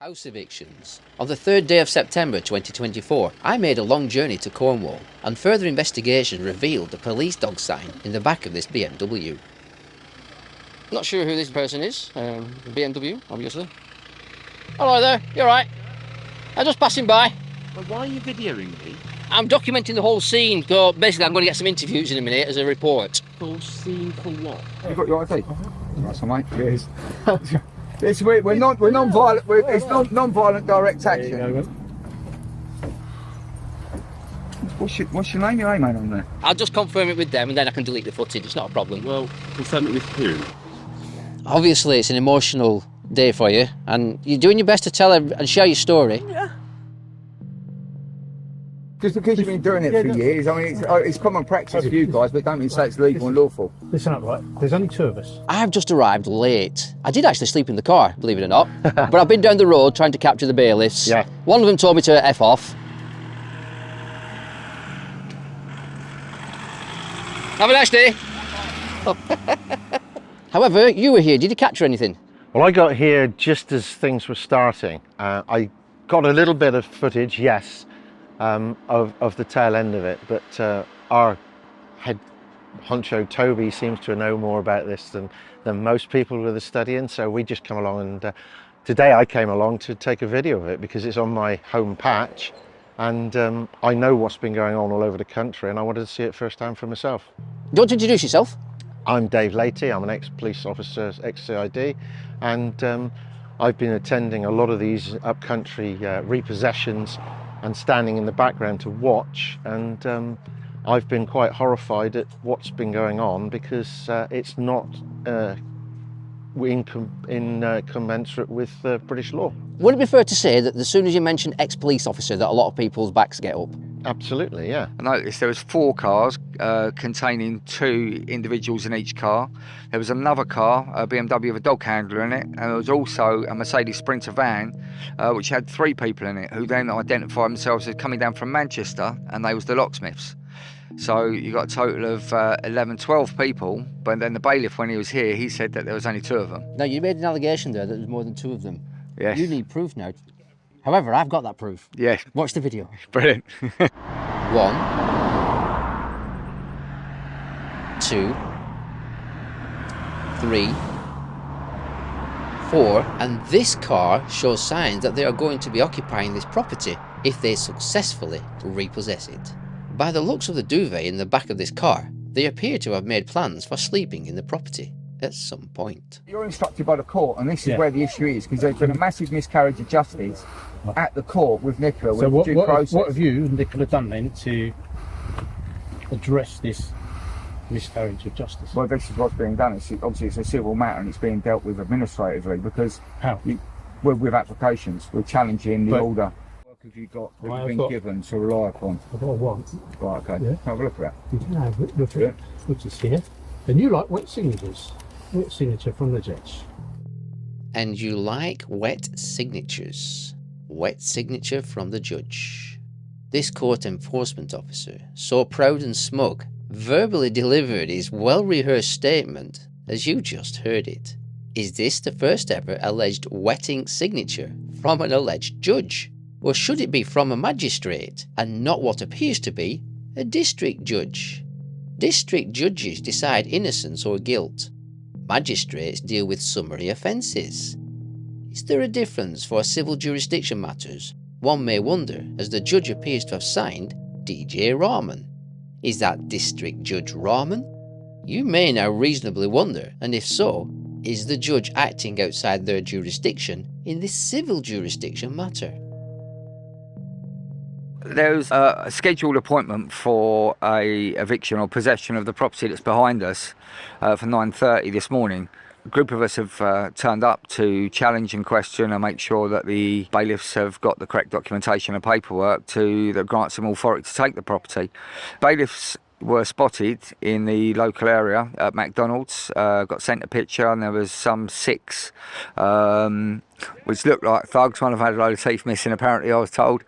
House evictions. On the 3rd day of September 2024, I made a long journey to Cornwall, and further investigation revealed the police dog sign in the back of this BMW. Not sure who this person is. BMW, obviously. Hello there, you alright? I'm just passing by. Well, why are you videoing me? I'm documenting the whole scene, so basically I'm going to get some interviews in a minute as a report. Full scene for what? You got your ID? That's all, mate. Cheers. We're non-violent. It's non-violent direct action. What's your name? Your name ain't on there. I'll just confirm it with them and then I can delete the footage. It's not a problem. Well, confirm it with who? Obviously, it's an emotional day for you, and you're doing your best to tell and share your story. Yeah. Just because you've been doing it for years, I mean, it's common practice for you guys, but don't mean say it's legal and lawful. Listen up, right? There's only two of us. I've just arrived late. I did actually sleep in the car, believe it or not. But I've been down the road trying to capture the bailiffs. Yeah. One of them told me to F off. Have a nice day. However, you were here. Did you capture anything? Well, I got here just as things were starting. I got a little bit of footage, yes, of the tail end of it, but our head honcho Toby seems to know more about this than most people with a studying, so we just come along, and today I came along to take a video of it because it's on my home patch, and I know what's been going on all over the country, and I wanted to see it firsthand for myself. Do you want to introduce yourself? I'm Dave Latey, I'm an ex-police officer, ex-CID, and I've been attending a lot of these upcountry repossessions and standing in the background to watch, and I've been quite horrified at what's been going on because it's not commensurate with British law. Would it be fair to say that as soon as you mention ex-police officer that a lot of people's backs get up? Absolutely, yeah. I noticed there was 4 cars containing 2 individuals in each car. There was another car, a BMW with a dog handler in it, and there was also a Mercedes Sprinter van which had 3 people in it, who then identified themselves as coming down from Manchester, and they was the locksmiths. So you got a total of 11, 12 people, but then the bailiff, when he was here, he said that there was only 2 of them. Now, you made an allegation there that there's more than 2 of them. Yes. You need proof now. However, I've got that proof. Yes. Watch the video. Brilliant. 1, 2, 3, 4, and this car shows signs that they are going to be occupying this property if they successfully repossess it. By the looks of the duvet in the back of this car, they appear to have made plans for sleeping in the property at some point. You're instructed by the court, and this is where the issue is, because there's been a massive miscarriage of justice at the court with Nicola. So with due process. what have you and Nicola done then to address this miscarriage of justice? Well, this is what's being done. Obviously, it's a civil matter, and it's being dealt with administratively because How? With applications, we're challenging the But- order. What have you got that I've you've been got- given to rely upon? I've got one. Right, okay. Yeah. Have a look at that. You can have it. Look at it. Which is here. And you like wet signatures. Wet signature from the judge. And you like wet signatures. Wet signature from the judge. This court enforcement officer, so proud and smug, verbally delivered his well-rehearsed statement as you just heard it. Is this the first ever alleged wetting signature from an alleged judge? Or should it be from a magistrate and not what appears to be a district judge? District judges decide innocence or guilt. Magistrates deal with summary offences. Is there a difference for civil jurisdiction matters? One may wonder, as the judge appears to have signed DJ Rahman. Is that District Judge Rahman? You may now reasonably wonder, and if so, is the judge acting outside their jurisdiction in this civil jurisdiction matter? There's a scheduled appointment for a eviction or possession of the property that's behind us for 9:30 this morning. A group of us have turned up to challenge and question and make sure that the bailiffs have got the correct documentation and paperwork that grants them authority to take the property. Bailiffs were spotted in the local area at McDonald's, got sent a picture, and there was some 6 which looked like thugs. One of them had a load of teeth missing, apparently, I was told.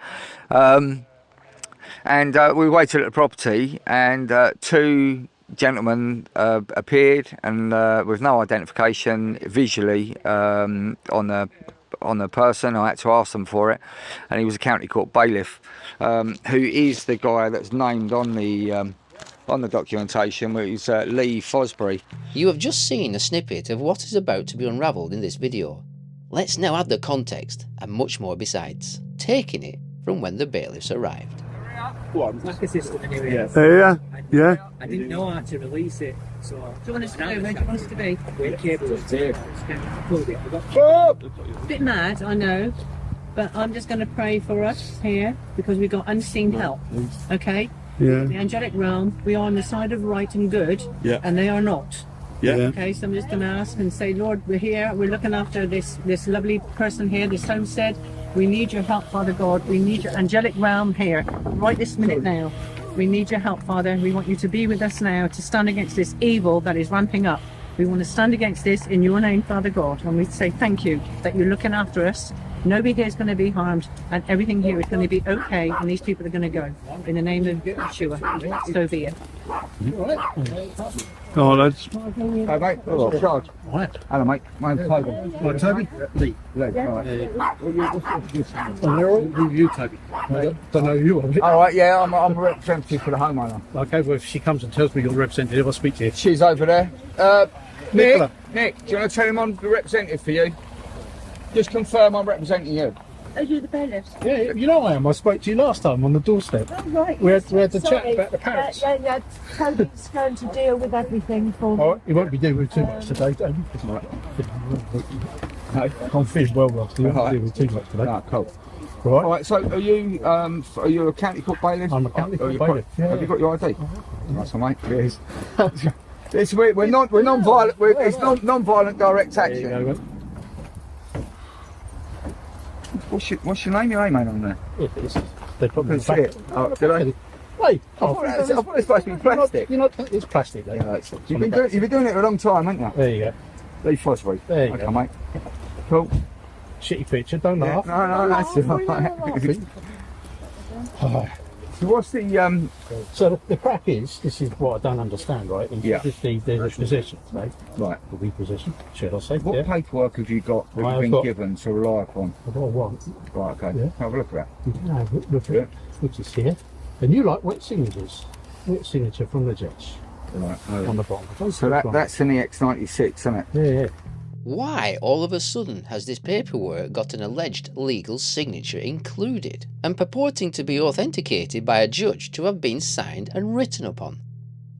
And we waited at the property, and 2 gentlemen appeared, and with no identification visually on the on the person. I had to ask them for it, and he was a county court bailiff, who is the guy that's named on the documentation, which is Lee Fosbury. You have just seen a snippet of what is about to be unravelled in this video. Let's now add the context and much more besides, taking it from when the bailiffs arrived. Like a system anyway. Yeah. I didn't know how to release it, so. Do you want us to go? Where do you want us to be? We're cable is there. Bit mad, I know, but I'm just going to pray for us here because we've got unseen help. Okay? Yeah. The angelic realm, we are on the side of right and good, and they are not. Yeah. Okay, so I'm just going to ask and say, Lord, we're here, we're looking after this lovely person here, this homestead. We need your help, Father God. We need your angelic realm here, right this minute now. We need your help, Father. We want you to be with us now to stand against this evil that is ramping up. We want to stand against this in your name, Father God. And we say thank you that you're looking after us. Nobody here is going to be harmed, and everything here is going to be okay, and these people are going to go. In the name of Yeshua, so be it. Oh, lads. Hey, mate. Oh, Charge. Right. Hello, mate. My name's Toby. Right, Toby? Lee. Lee, all right. And they're all with you, Toby. I don't know who you are. All right, yeah, I'm a representative for the homeowner. Okay, well, if she comes and tells me you're the representative, I'll speak to you. She's over there. Nicola. Nick, do you want to tell him I'm the representative for you? Just confirm I'm representing you. Are you the bailiffs? Yeah, you know I am. I spoke to you last time on the doorstep. Oh, right. We had the Sorry. chat about the parrots. Yeah. Toby's going to deal with everything for me. Oh, he won't be dealing with too much today, Toby. No. I'm feeling well, Ross. He won't Right. deal with too much today. No, cool. Right. All right, so are you a county court bailiff? I'm a county court you bailiff, yeah. Have you got your ID? That's all, mate. It is. We're non-violent. It's non-violent direct There you action. go, mate. What's your name? Your name ain't on there. It is. They put me in Couldn't the see back. it. Oh, did I? Hey, I thought it was supposed to be plastic. You know, it's plastic, though. Yeah, you've been doing it a long time, haven't you? There you go. Lee Fosbury. There you Okay, go. mate. Cool. Shitty picture, don't Yeah, laugh. no, that's all right. Oh. So what's the So the crack is, this is what I don't understand, right? In Yeah. Obviously, there's a possession today. right? The repossession, should I say? What Yeah. paperwork have you got that I you've have been got- given to rely upon? I've got one. Right, okay. Yeah. Have a look at that. You can have it, look at Yeah. it, which is here. And you like wet signatures. Wet signature from the judge Right. on the bottom. So that's an EX96, isn't it? Yeah. Why all of a sudden has this paperwork got an alleged legal signature included and purporting to be authenticated by a judge to have been signed and written upon?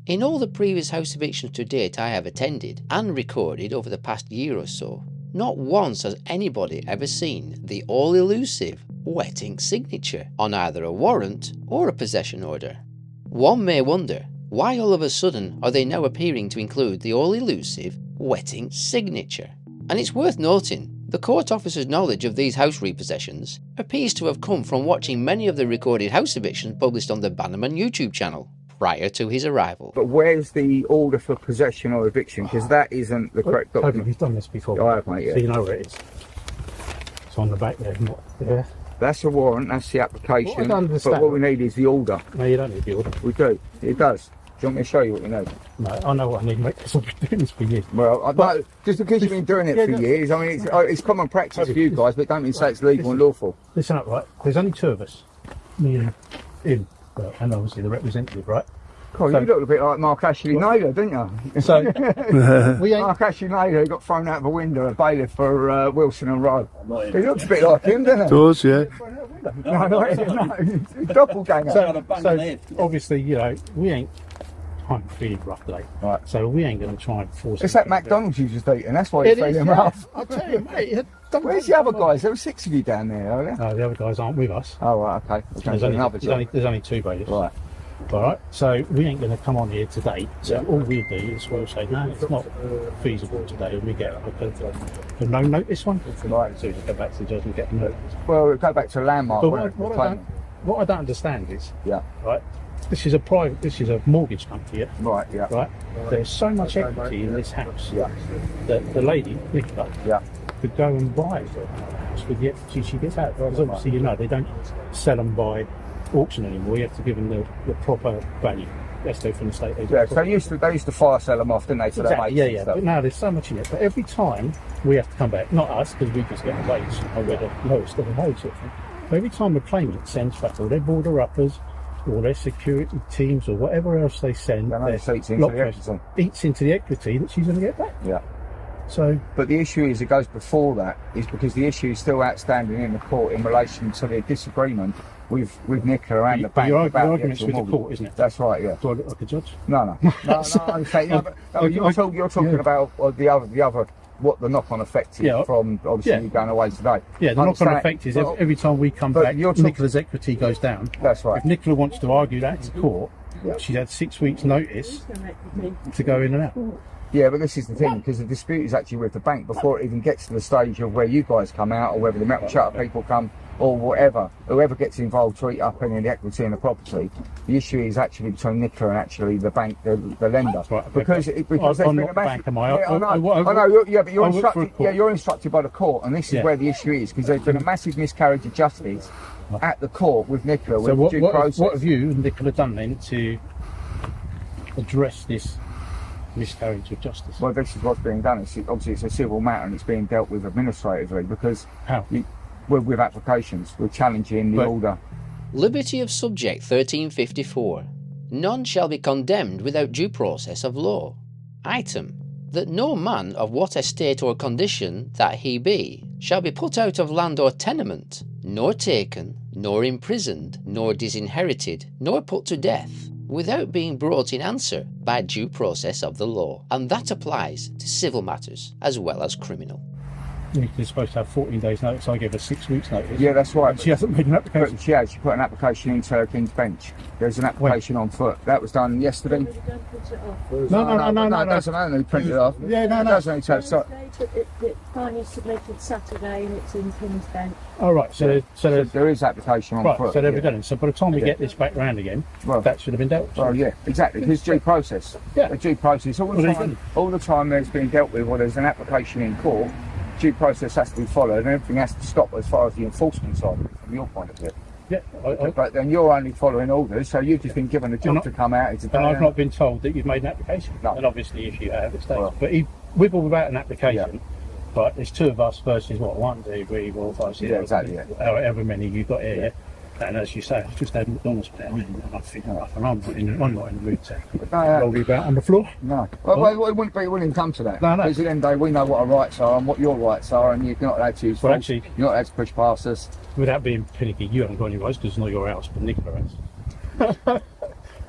In all the previous house evictions to date I have attended and recorded over the past year or so, not once has anybody ever seen the all-elusive wet ink signature on either a warrant or a possession order. One may wonder, why all of a sudden are they now appearing to include the all-elusive wet ink signature? And it's worth noting, the court officer's knowledge of these house repossessions appears to have come from watching many of the recorded house evictions published on the Bannerman YouTube channel prior to his arrival. But where's the order for possession or eviction? Because that isn't the correct Toby, document. you've done this before. I have, mate, yeah. So you know where it is. It's on the back there, not there. That's a warrant, that's the application. Well, I don't understand. But what we need is the order. No, you don't need the order. We do. It does. Do you want me to show you what we need? No, I know what I need, mate, because I've been doing this for years. Well, But- just because you've been doing it Yeah, for no. years, I mean, it's common practice for you guys, but don't mean to say it's legal and lawful. Listen up, right? There's only two of us. Me and him. And obviously the representative, right? God, So- you look a bit like Mark Ashley Naylor, didn't you? So, we ain't... Mark Ashley Naylor got thrown out of a window, a bailiff for Wilson and Rowe. He looks a bit like him, doesn't he? Does, yeah. No, doppelganger. So obviously, you know, we ain't... I'm feeling rough today. Right. So we ain't going to try and force It's him that to- McDonald's you just eating, that's why you're It is, feeling yeah. rough. I tell you, mate. Where's the other guys? There were 6 of you down there earlier. No, the other guys aren't with us. Oh, right, okay. There's only two bailiffs. Right. All right, so we ain't going to come on here today. So all we'll do is we'll say, no, it's not feasible today, and we get a no notice one. Right. So we just go back to the judge and get a notice. Well, we'll go back to landmark. But won't it? what I don't understand is, Yeah. right, this is a mortgage company, yeah? Right, yeah. Right? There's so much equity in this house Yeah. that the lady, Nicola, Yeah. could go and buy a house with the equity she gets out. Because obviously, you know, they don't sell them by auction anymore. You have to give them the proper value. let's do from the state agent. Yeah, so they used to fire sell them off, didn't they? To their Exactly, mates and yeah. stuff. But now there's so much in it. But every time we have to come back, not us, because we just get a wage, and we're the lowest of the wage sort of thing. But every time a claimant sends back all their border uppers, or their security teams, or whatever else they send, Then their eats into the equity. eats into the equity that she's going to get back. Yeah. So, but the issue is, it goes before that, is because the issue is still outstanding in the court in relation to the disagreement with Nicola and the bank. Your about the argument's actual with the mortgage. course, isn't it? That's right, yeah. Do I look like a judge? No. I'm saying, you're talking about the other, what the knock-on effect is from obviously you going away today. Yeah, the knock-on effect is every time we come back, Nicola's equity goes down. That's right. If Nicola wants to argue that to court, she's had 6 weeks' notice to go in and out. Yeah, but this is the thing, because the dispute is actually with the bank before it even gets to the stage of where you guys come out, or whether the metal shutter people come, or whatever. Whoever gets involved to eat up any of the equity in the property, the issue is actually between Nicola and actually the bank, the lender. Right, because there's been a massive... Bank, am I? I know, but you're instructed. Yeah, you're instructed by the court, and this is where the issue is, because there's been a massive miscarriage of justice at the court with Nicola. So with due process. what have you and Nicola done then to address this miscarriage of justice? Well, this is what's being done. Obviously, it's a civil matter, and it's being dealt with administratively, because with applications, we're challenging the order. Liberty of Subject 1354. None shall be condemned without due process of law. Item, that no man of what estate or condition that he be shall be put out of land or tenement, nor taken, nor imprisoned, nor disinherited, nor put to death, without being brought in answer by due process of the law. And that applies to civil matters as well as criminal. Nicola's supposed to have 14 days notice. I gave her 6 weeks notice. Yeah, that's right. She hasn't made an application. But she put an application into her King's Bench. There's an application on foot. That was done yesterday. No. It doesn't only print it off. Yeah, no. It doesn't only take... It finally submitted Saturday and it's in King's Bench. Oh, right. So there is application on foot. Right, so they'll be done. So by the time we get this back round again, that should have been dealt with. Well, yeah, exactly. Because due process. Yeah. The due process. All the time there's been dealt with, there's an application in court, due process has to be followed, and everything has to stop as far as the enforcement side of it, from your point of view. Yeah, but then you're only following orders, so you've just been given a job to come out. And I've not been told that you've made an application. No. And obviously, if you have, it's done. But with or without an application, but there's two of us versus what, 1, 2, 3, 4, 5, 6, exactly. However many you've got here. Yeah. And as you say, I've just had McDonald's now, and I think I'm not in the mood to roll you about on the floor. No. Well, it wouldn't come to that. No. Because at the end of the day, we know what our rights are and what your rights are, and you're not allowed to use force. You're not allowed to push past us. Without being finicky, you haven't got any rights because it's not your house, but Nicola has.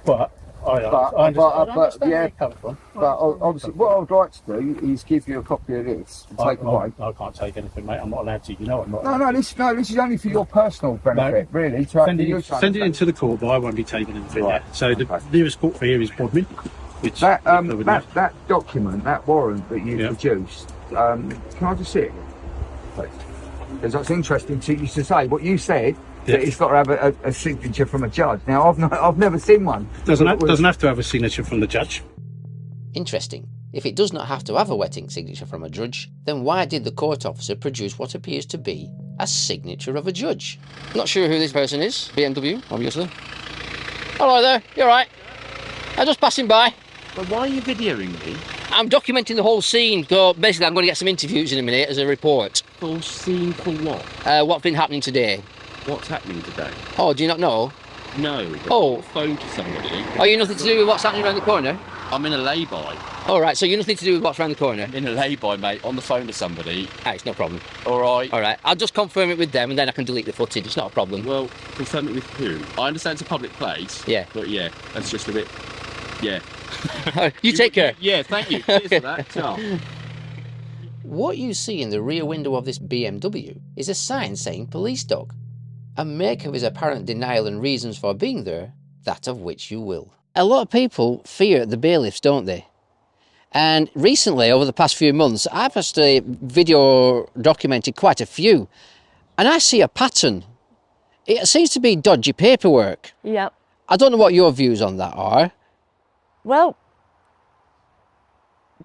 But obviously, what I would like to do is give you a copy of this and take away. I can't take anything, mate. I'm not allowed to. You know I'm not. No. This is only for your personal benefit, really. Send it into the court, but I won't be taking anything. Right. So the nearest court for here is Bodmin. That document, that warrant that you produced. Can I just see it, please? Because that's interesting to you to say. What you said. That it's got to have a signature from a judge. Now, I've never seen one. Doesn't have to have a signature from the judge. Interesting. If it does not have to have a wet ink signature from a judge, then why did the court officer produce what appears to be a signature of a judge? Not sure who this person is. BMW, obviously. Hello there. You all right? I'm just passing by. But why are you videoing me? I'm documenting the whole scene. So basically, I'm going to get some interviews in a minute as a report. Full scene for what? What's been happening today? What's happening today? Oh, do you not know? No. Oh. Phone to somebody. Oh, you nothing to do with what's happening around the corner? I'm in a lay-by. All right, so you nothing to do with what's around the corner? In a lay-by, mate, on the phone to somebody. Ah, it's no problem. All right. All right, I'll just confirm it with them and then I can delete the footage. It's not a problem. Well, confirm it with who? I understand it's a public place. Yeah. But yeah, that's just a bit... Yeah. You take care. Yeah, thank you. Cheers for that. Ciao. What you see in the rear window of this BMW is a sign saying police dog. And make of his apparent denial and reasons for being there, that of which you will. A lot of people fear the bailiffs, don't they? And recently, over the past few months, I've actually video documented quite a few. And I see a pattern. It seems to be dodgy paperwork. Yep. I don't know what your views on that are. Well,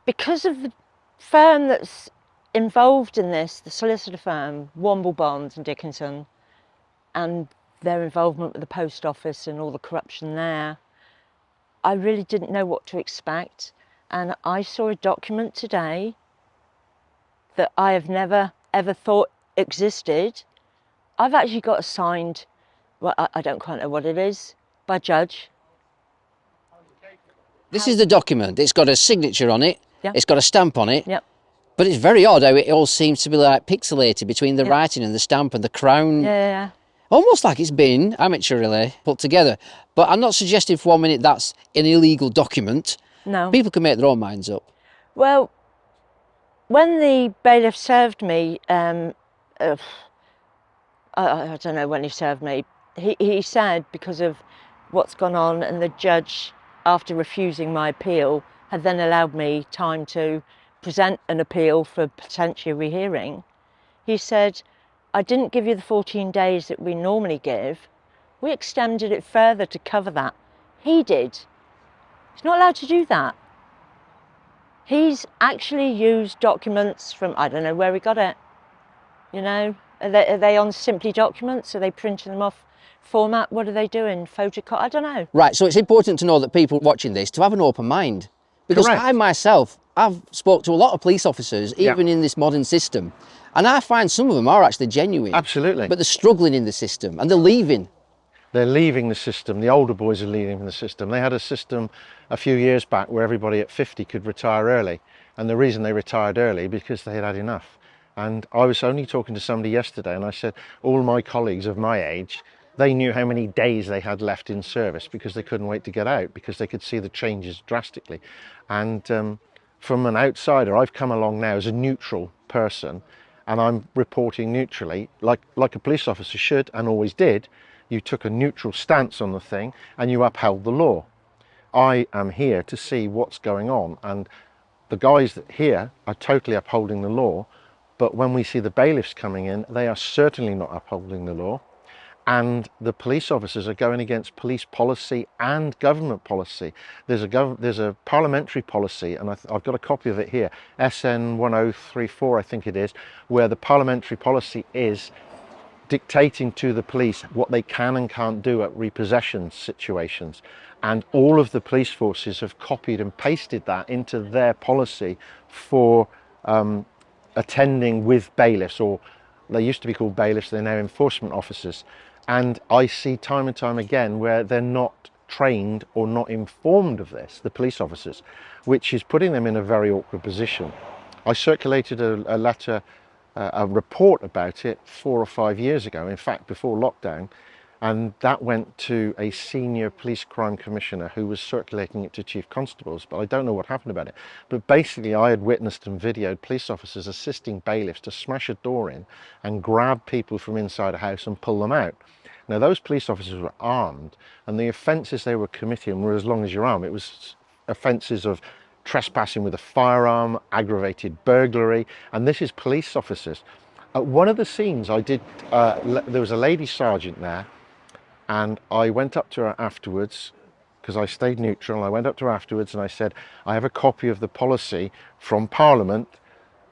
because of the firm that's involved in this, the solicitor firm, Womble Bonds and Dickinson, and their involvement with the post office and all the corruption there, I really didn't know what to expect. And I saw a document today that I have never ever thought existed. I've actually got a signed, well, I don't quite know what it is, by a judge. This is the document. It's got a signature on it. Yeah. It's got a stamp on it. Yep. But it's very odd how it all seems to be like pixelated between the Yep. writing and the stamp and the crown. Yeah. Almost like it's been amateurly put together. But I'm not suggesting for 1 minute that's an illegal document. No. People can make their own minds up. Well, when the bailiff served me, I don't know when he served me, he said because of what's gone on, and the judge, after refusing my appeal, had then allowed me time to present an appeal for potential rehearing. He said, I didn't give you the 14 days that we normally give. We extended it further to cover that. He did. He's not allowed to do that. He's actually used documents from, I don't know where he got it. You know, are they on Simply documents? Are they printing them off format? What are they doing? Photocopy? I don't know. Right, so it's important to know that people watching this to have an open mind. Because Correct. I myself, I've spoke to a lot of police officers, even in this modern system, and I find some of them are actually genuine. Absolutely. But they're struggling in the system and they're leaving. They're leaving the system. The older boys are leaving the system. They had a system a few years back where everybody at 50 could retire early. And the reason they retired early because they had had enough. And I was only talking to somebody yesterday and I said, all my colleagues of my age, they knew how many days they had left in service because they couldn't wait to get out because they could see the changes drastically. And from an outsider, I've come along now as a neutral person and I'm reporting neutrally like a police officer should and always did. You took a neutral stance on the thing and you upheld the law. I am here to see what's going on, and the guys that here are totally upholding the law, but when we see the bailiffs coming in, they are certainly not upholding the law, and the police officers are going against police policy and government policy. There's a parliamentary policy, and I've got a copy of it here, SN 1034 I think it is, where the parliamentary policy is dictating to the police what they can and can't do at repossession situations. And all of the police forces have copied and pasted that into their policy for attending with bailiffs, or they used to be called bailiffs, they're now enforcement officers. And I see time and time again where they're not trained or not informed of this, the police officers, which is putting them in a very awkward position. I circulated a letter, a report about it 4 or 5 years ago, in fact before lockdown, and that went to a senior police crime commissioner who was circulating it to chief constables, but I don't know what happened about it. But basically I had witnessed and videoed police officers assisting bailiffs to smash a door in and grab people from inside a house and pull them out. Now those police officers were armed, and the offences they were committing were as long as your arm. It was offences of trespassing with a firearm, aggravated burglary, and this is police officers. At one of the scenes I did, there was a lady sergeant there, and I went up to her afterwards, because I stayed neutral, I went up to her afterwards and I said, I have a copy of the policy from Parliament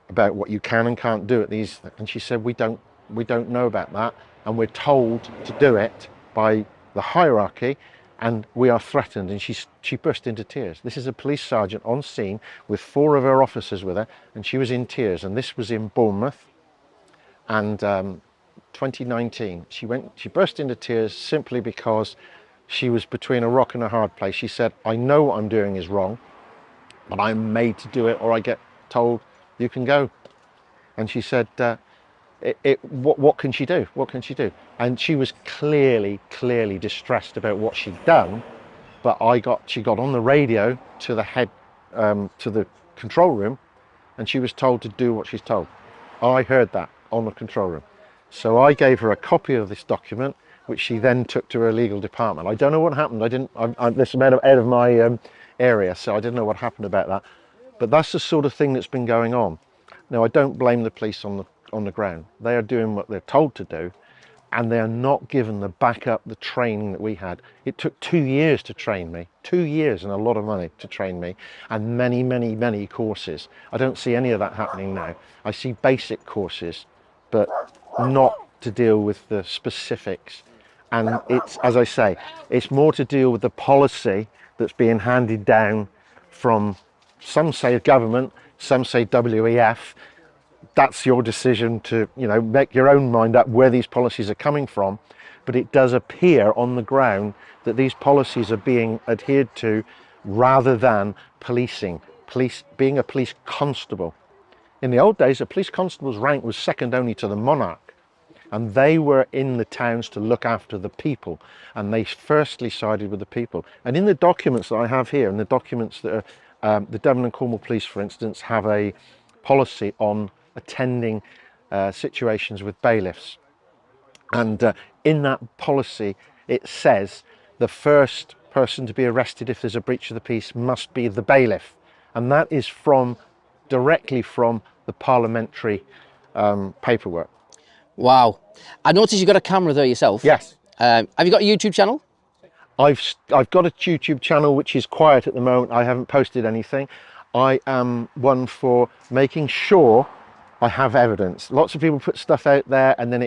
about what you can and can't do at these, and she said, we don't know about that, and we're told to do it by the hierarchy, and we are threatened. And she burst into tears. This is a police sergeant on scene with 4 of her officers with her, and she was in tears. And this was in Bournemouth, and 2019. She burst into tears simply because she was between a rock and a hard place. She said, I know what I'm doing is wrong, but I'm made to do it, or I get told you can go. And she said, what can she do? What can she do? And she was clearly distressed about what she'd done. But she got on the radio to the head, to the control room, and she was told to do what she's told. I heard that on the control room. So I gave her a copy of this document, which she then took to her legal department. I don't know what happened. This is out of my area, so I didn't know what happened about that. But that's the sort of thing that's been going on. Now, I don't blame the police on the ground. They are doing what they're told to do, and they are not given the backup, the training that we had. It took 2 years to train me, 2 years and a lot of money to train me, and many courses. I don't see any of that happening now. I see basic courses, but not to deal with the specifics. And it's, as I say, it's more to deal with the policy that's being handed down from, some say government, some say WEF. That's your decision to, make your own mind up where these policies are coming from. But it does appear on the ground that these policies are being adhered to rather than policing, being a police constable. In the old days, a police constable's rank was second only to the monarch, and they were in the towns to look after the people, and they firstly sided with the people. And in the documents that I have here, and the documents that are, the Devon and Cornwall Police, for instance, have a policy on attending situations with bailiffs. And in that policy, it says the first person to be arrested if there's a breach of the peace must be the bailiff. And that is directly from the parliamentary paperwork. Wow. I noticed you've got a camera there yourself. Yes. Have you got a YouTube channel? I've got a YouTube channel which is quiet at the moment. I haven't posted anything. I am one for making sure I have evidence. Lots of people put stuff out there and then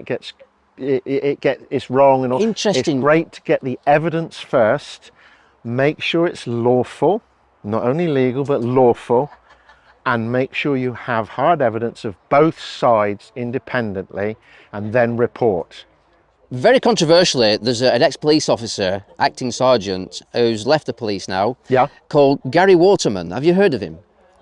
it's wrong and all. Interesting. It's great to get the evidence first, make sure it's lawful, not only legal but lawful, and make sure you have hard evidence of both sides independently, and then report. Very controversially, there's an ex-police officer, acting sergeant, who's left the police now, called Gary Waterman. Have you heard of him?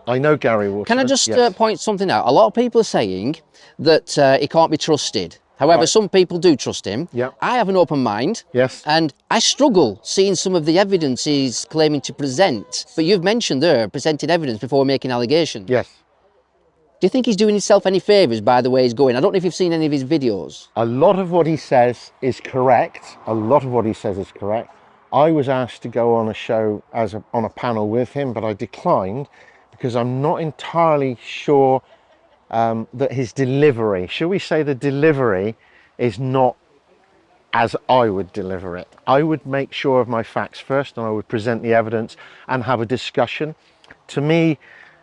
I know Gary Waterman. Can I just yes. point something out? A lot of people are saying that he can't be trusted. However, Right. some people do trust him. Yeah. I have an open mind. Yes. And I struggle seeing some of the evidence he's claiming to present. But you've mentioned there presenting evidence before making allegations. Yes. Do you think he's doing himself any favours by the way he's going? I don't know if you've seen any of his videos. A lot of what he says is correct. A lot of what he says is correct. I was asked to go on a show on a panel with him, but I declined because I'm not entirely sure that his delivery, shall we say the delivery, is not as I would deliver it. I would make sure of my facts first, and I would present the evidence and have a discussion. To me,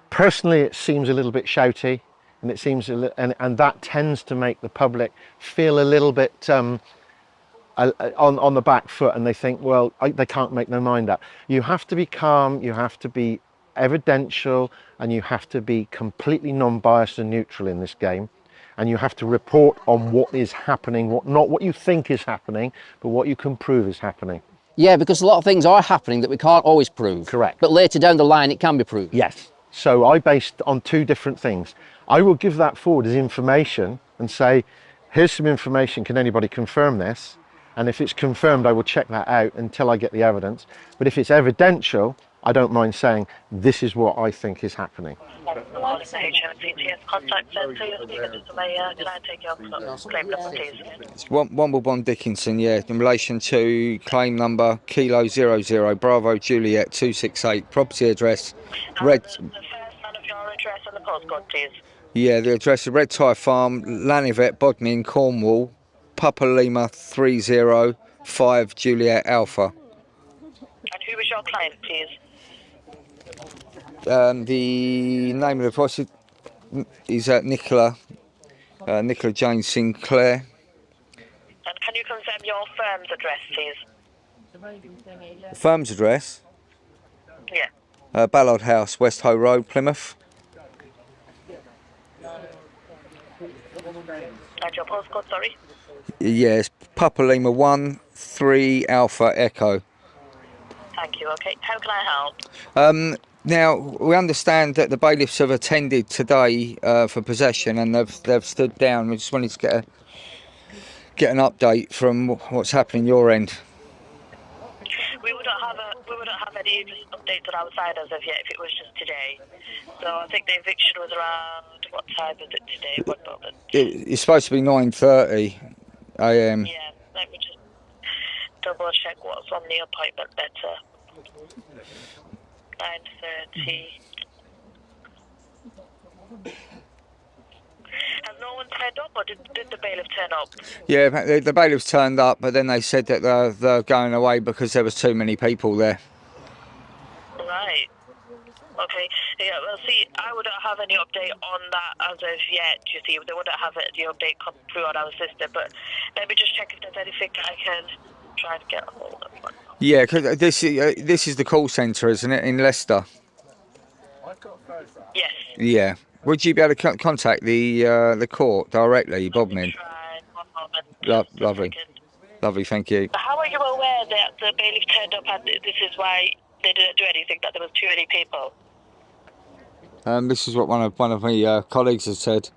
personally, it seems a little bit shouty, and it seems and that tends to make the public feel a little bit on the back foot, and they think, well, they can't make their mind up. You have to be calm, you have to be evidential, and you have to be completely non-biased and neutral in this game, and you have to report on what is happening, not what you think is happening, but what you can prove is happening. Yeah, because a lot of things are happening that we can't always prove. Correct. But later down the line, it can be proved. Yes. So I based on two different things. I will give that forward as information and say, here's some information, can anybody confirm this? And if it's confirmed, I will check that out until I get the evidence. But if it's evidential, I don't mind saying, this is what I think is happening. It's Womblebond Dickinson, in relation to claim number Kilo 00 Bravo Juliet 268, property address, Red. The first line of your address and the postcode, please. Yeah, the address is Red Tie Farm, Lanivet, Bodmin, Cornwall, Papa Lima 305 Juliet Alpha. And who was your client, please? The name of the property is Nicola Jane Sinclair. And can you confirm your firm's address, please? Firm's address? Yeah. Ballard House, West Hoe Road, Plymouth. And your postcode, sorry? Yes, Papa Lima 1 3 Alpha Echo. Thank you, okay. How can I help? Now, we understand that the bailiffs have attended today for possession, and they've stood down. We just wanted to get an update from what's happening your end. We wouldn't have any updates on our side as of yet if it was just today. So I think the eviction was around, what time is it today? What moment? It's supposed to be 9:30 a.m. Yeah, let me just double check what's on the appointment letter. 9:30. Has no one turned up, or did the bailiff turn up? Yeah, the bailiffs turned up, but then they said that they're going away because there was too many people there. Right. Okay. Yeah, well, see, I wouldn't have any update on that as of yet, you see. They wouldn't have the update come through on our system, but let me just check if there's anything I can try and get a hold of. Yeah, 'cause this is the call centre, isn't it, in Leicester? Yes. Yeah. Would you be able to contact the court directly, Bodmin? Try one moment. Lovely. Just a second. Lovely, thank you. How are you aware that the bailiff turned up and this is why they didn't do anything, that there was too many people? This is what one of my colleagues has said.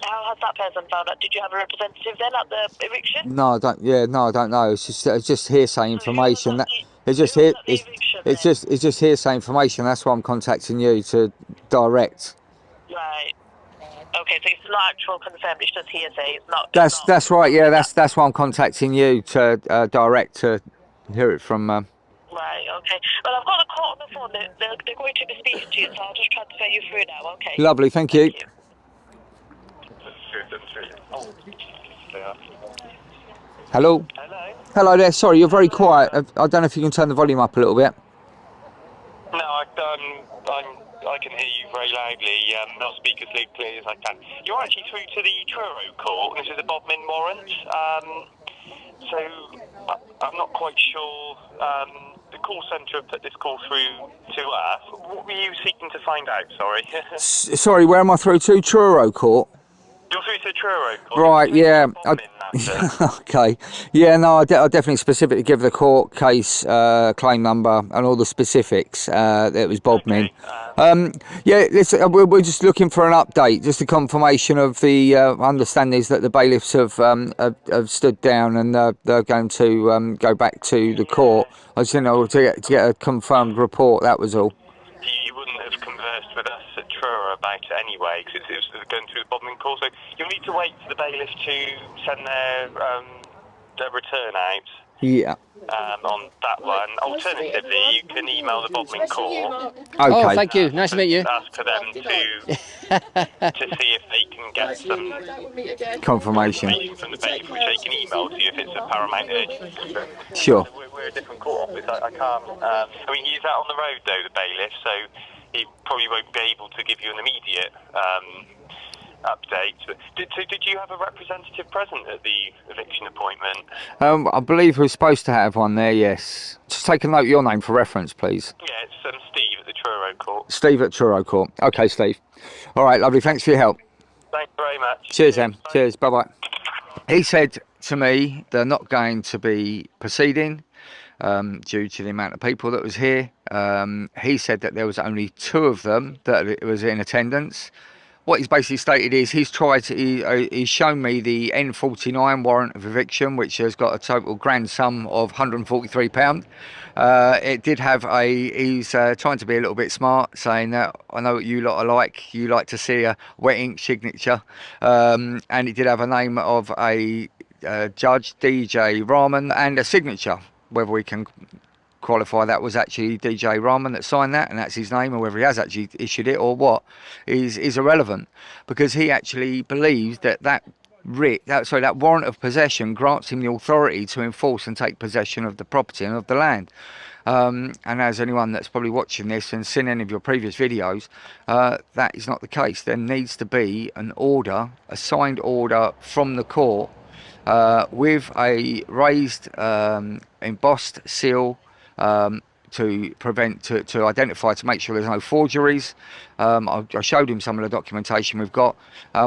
How has that person found out? Did you have a representative then at the eviction? No, I don't. Yeah, no, I don't know. It's just hearsay information. It's just hearsay information. That's why I'm contacting you to direct. Right. Okay, so it's not actual confirmed. It's just hearsay. It's not. That's right. Yeah, that's why I'm contacting you to direct to hear it from. Right. Okay. Well, I've got the court on the phone. They're going to be speaking to you, so I'll just transfer you through now. Okay. Lovely. Thank you. Hello. Hello. Hello there. Sorry, you're very quiet. I don't know if you can turn the volume up a little bit. No, I can hear you very loudly. I'll speak as clearly as I can. You're actually through to the Truro court. This is a Bodmin warrant. So I'm not quite sure. The call centre have put this call through to us. What were you seeking to find out? Sorry. Sorry, where am I through to? Truro court. You're through to Truro court. Right. Yeah. Bodmin, that's it. Okay. Yeah. No. I definitely specifically give the court case, claim number, and all the specifics. It was Bodmin. Yeah. We're just looking for an update, just a confirmation of the understandings that the bailiffs have stood down and they're going to go back to the court. I just didn't know to get a confirmed report. That was all. You wouldn't have conversed with us at Truro about it anyway, because it was going through the Bodmin court. So you'll need to wait for the bailiff to send their return out. Yeah. On that one. Alternatively, you can email the Bodmin court. Okay. Oh, thank you. Nice to meet you. Ask for them to see if they can get some Confirmation. from the bailiff, which they can email to you if it's a paramount urgency. Sure. We're a different court office. I can't. I mean, he's out on the road though, the bailiff, so he probably won't be able to give you an immediate update. Did you have a representative present at the eviction appointment? I believe we're supposed to have one there. Yes. Just take a note of your name for reference, please. Yeah, it's Steve at the Truro court. Steve at Truro court. Okay, Steve. All right, lovely. Thanks for your help. Thanks very much. Cheers, Em. Cheers. Bye bye. He said to me they're not going to be proceeding due to the amount of people that was here. He said that there was only 2 of them that was in attendance. What he's basically stated is he's shown me the N49 warrant of eviction, which has got a total grand sum of £143. It did have he's trying to be a little bit smart, saying that I know what you lot are like. You like to see a wet ink signature. And it did have a name of a judge, DJ Rahman, and a signature. Whether we can qualify that was actually DJ Rahman that signed that and that's his name, or whether he has actually issued it or what is irrelevant, because he actually believes that warrant of possession grants him the authority to enforce and take possession of the property and of the land. And as anyone that's probably watching this and seen any of your previous videos, that is not the case. There needs to be an order, a signed order from the court with a raised embossed seal to prevent, to identify, to make sure there's no forgeries. I showed him some of the documentation we've got.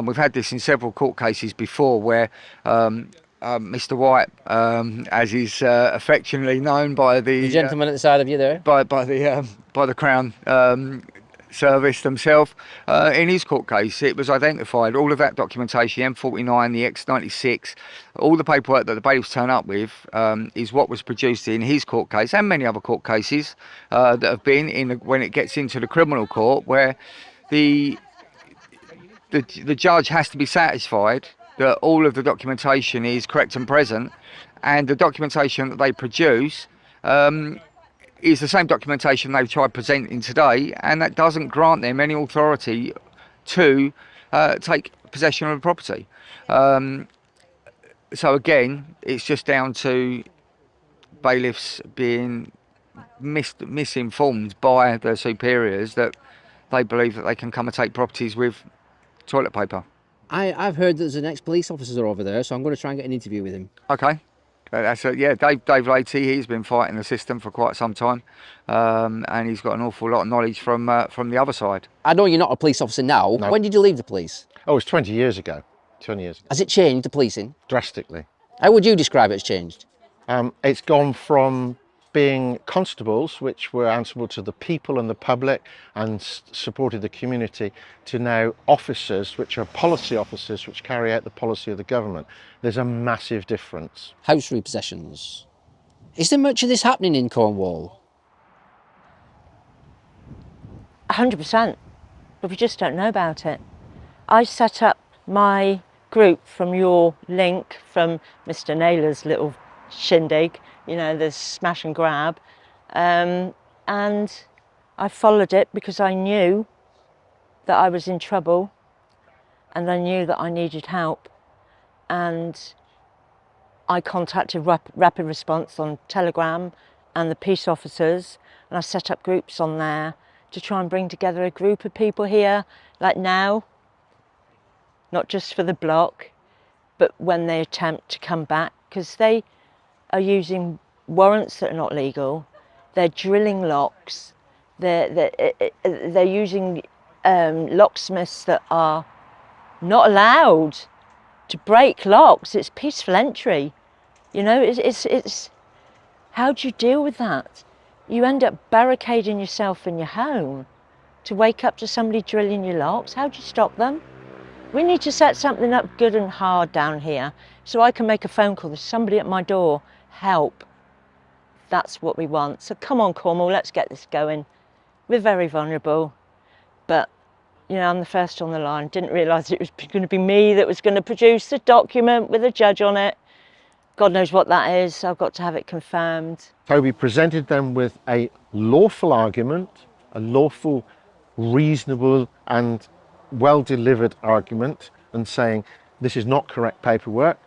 We've had this in several court cases before where Mr. White, as is affectionately known by the gentleman at the side of you there, by the Crown Service themselves, in his court case it was identified, all of that documentation, the M49, the X96, all the paperwork that the bailiffs turn up with is what was produced in his court case and many other court cases that have been in when it gets into the criminal court, where the judge has to be satisfied that all of the documentation is correct and present, and the documentation that they produce is the same documentation they've tried presenting today, and that doesn't grant them any authority to take possession of the property. So again, it's just down to bailiffs being misinformed by their superiors that they believe that they can come and take properties with toilet paper. I've heard that there's an ex-police officer over there, so I'm going to try and get an interview with him. Okay. Yeah, Dave Latey, he's been fighting the system for quite some time, and he's got an awful lot of knowledge from the other side. I know you're not a police officer now. No. When did you leave the police? Oh, it was 20 years ago. 20 years ago. Has it changed, the policing? Drastically. How would you describe it as changed? It's gone from being constables, which were answerable to the people and the public and supported the community, to now officers, which are policy officers, which carry out the policy of the government. There's a massive difference. House repossessions. Is there much of this happening in Cornwall? 100%, but we just don't know about it. I set up my group from your link, from Mr. Naylor's little shindig, you know, the smash and grab, and I followed it because I knew that I was in trouble and I knew that I needed help, and I contacted Rapid Response on Telegram and the peace officers, and I set up groups on there to try and bring together a group of people here, like now, not just for the block, but when they attempt to come back, because they are using warrants that are not legal, they're drilling locks, they're using locksmiths that are not allowed to break locks. It's peaceful entry, you know. It's how do you deal with that? You end up barricading yourself in your home to wake up to somebody drilling your locks. How do you stop them? We need to set something up good and hard down here so I can make a phone call. There's somebody at my door. Help. That's what we want. So come on, Cornwall, let's get this going. We're very vulnerable, but you know, I'm the first on the line. Didn't realise it was going to be me that was going to produce the document with a judge on it. God knows what that is. I've got to have it confirmed. Toby presented them with a lawful argument, a lawful, reasonable and well-delivered argument, and saying this is not correct paperwork.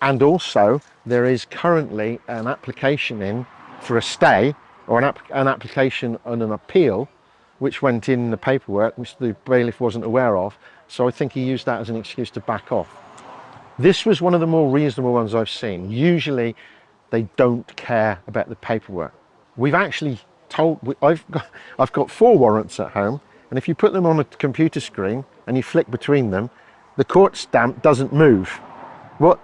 And also there is currently an application in for a stay, or an application on an appeal, which went in the paperwork, which the bailiff wasn't aware of. So I think he used that as an excuse to back off. This was one of the more reasonable ones I've seen. Usually they don't care about the paperwork. We've actually I've got 4 warrants at home, and if you put them on a computer screen and you flick between them, the court stamp doesn't move.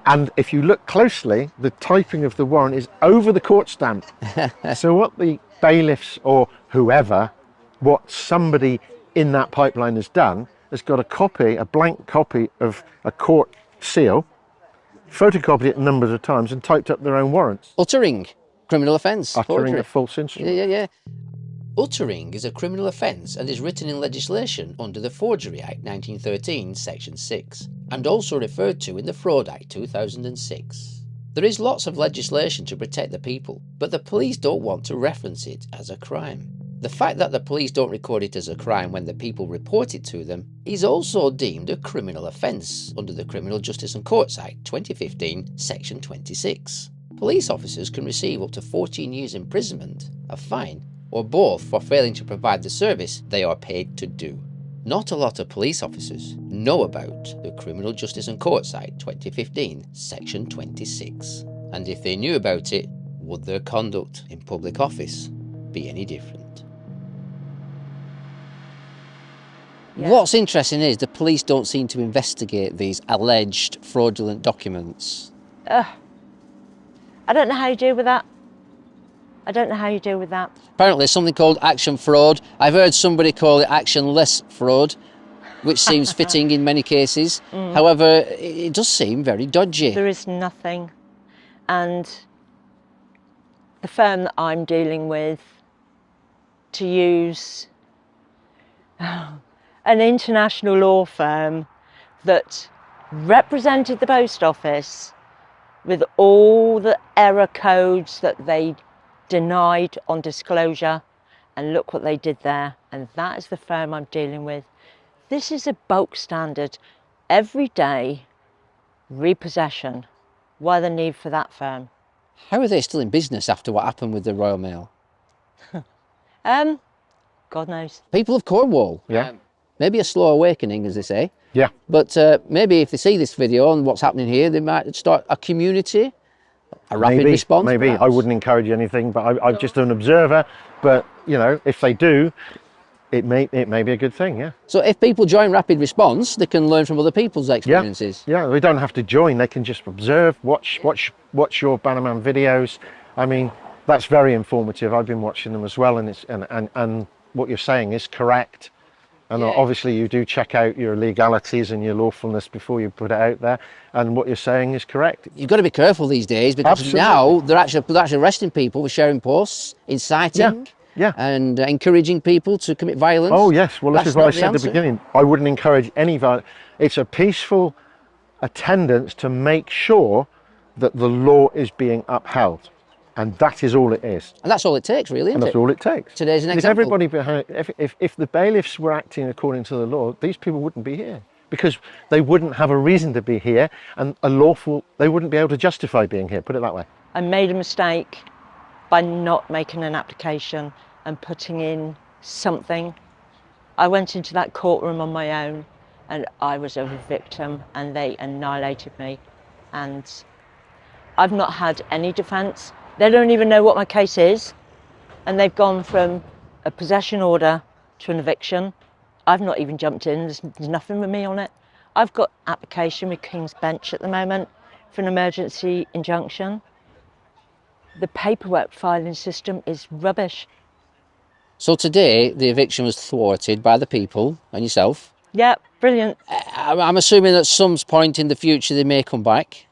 And if you look closely, the typing of the warrant is over the court stamp. So what the bailiffs or whoever, what somebody in that pipeline has done, has got a blank copy of a court seal, photocopied it numbers of times and typed up their own warrants. Uttering, criminal offence. Uttering a false instrument. Yeah. Uttering is a criminal offence and is written in legislation under the Forgery Act 1913, Section 6, and also referred to in the Fraud Act 2006. There is lots of legislation to protect the people, but the police don't want to reference it as a crime. The fact that the police don't record it as a crime when the people report it to them is also deemed a criminal offence under the Criminal Justice and Courts Act 2015, Section 26. Police officers can receive up to 14 years imprisonment, a fine, or both for failing to provide the service they are paid to do. Not a lot of police officers know about the Criminal Justice and Courts Act 2015, Section 26. And if they knew about it, would their conduct in public office be any different? Yeah. What's interesting is the police don't seem to investigate these alleged fraudulent documents. I don't know how you deal with that. Apparently there's something called action fraud. I've heard somebody call it actionless fraud, which seems fitting in many cases. However, it does seem very dodgy. There is nothing. And the firm that I'm dealing with, to use an international law firm that represented the post office with all the error codes that they denied on disclosure, and look what they did there. And that is the firm I'm dealing with. This is a bulk standard, everyday repossession. Why the need for that firm? How are they still in business after what happened with the Royal Mail? God knows. People of Cornwall. Yeah. Maybe a slow awakening, as they say. Yeah. But maybe if they see this video and what's happening here, they might start a community A rapid response? Maybe. I perhaps? wouldn't encourage anything, but I'm just an observer. But, you know, if they do, it may be a good thing, yeah. So if people join rapid response, they can learn from other people's experiences. Yeah, they don't have to join. They can just observe, watch your Bannerman videos. I mean, that's very informative. I've been watching them as well, and it's and what you're saying is correct. And obviously you do check out your legalities and your lawfulness before you put it out there. And what you're saying is correct. You've got to be careful these days, because Absolutely. now they're actually arresting people for sharing posts, inciting, and encouraging people to commit violence. Oh yes, well this is what I said at the answer. beginning. I wouldn't encourage any violence. It's a peaceful attendance to make sure that the law is being upheld. And that is all it is. And that's all it takes, really, isn't And it? that's all it takes. Today's an If example. everybody behind, if the bailiffs were acting according to the law, these people wouldn't be here, because they wouldn't have a reason to be here, and they wouldn't be able to justify being here, put it that way. I made a mistake by not making an application and putting in something. I went into that courtroom on my own, and I was a victim, and they annihilated me. And I've not had any defence. They don't even know what my case is, and they've gone from a possession order to an eviction. I've not even jumped in. There's nothing with me on it. I've got application with King's Bench at the moment for an emergency injunction. The paperwork filing system is rubbish. So today, the eviction was thwarted by the people and yourself. Yeah, brilliant. I'm assuming at some point in the future they may come back.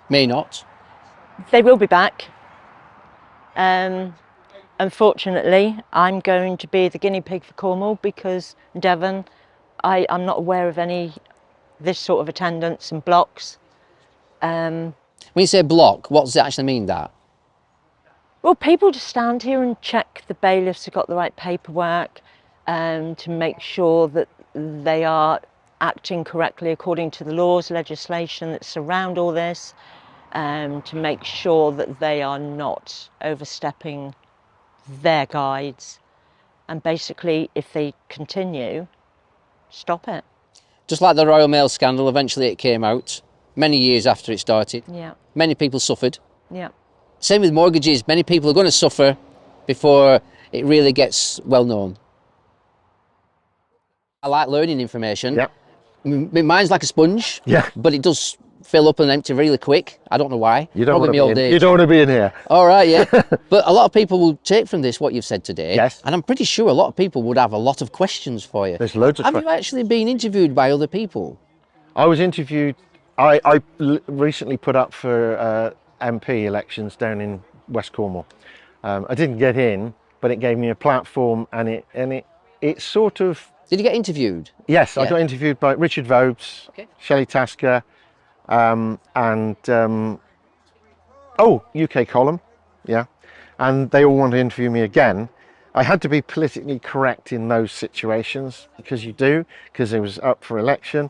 May not. They will be back. Unfortunately, I'm going to be the guinea pig for Cornwall, because Devon, I'm not aware of any this sort of attendance and blocks. When you say block, what does it actually mean, that? Well, people just stand here and check the bailiffs have got the right paperwork, to make sure that they are acting correctly according to the laws, legislation that surround all this, to make sure that they are not overstepping their guides. And basically, if they continue, stop it. Just like the Royal Mail scandal, eventually it came out, many years after it started. Yeah. Many people suffered. Yeah. Same with mortgages, many people are going to suffer before it really gets well known. I like learning information. Yeah. Mine's like a sponge, but it does fill up and empty really quick. I don't know why. You don't Probably want my to old be in, age. you don't want to be in here. All right, yeah. But a lot of people will take from this what you've said today. Yes. And I'm pretty sure a lot of people would have a lot of questions for you. There's loads of Have you actually been interviewed by other people? I was interviewed, I recently put up for MP elections down in West Cornwall. I didn't get in, but it gave me a platform, and it sort of... Did you get interviewed? Yes, Yeah. I got interviewed by Richard Vobes, Shelley Tasker, and UK Column, yeah, and they all wanted to interview me again. I had to be politically correct in those situations, because it was up for election,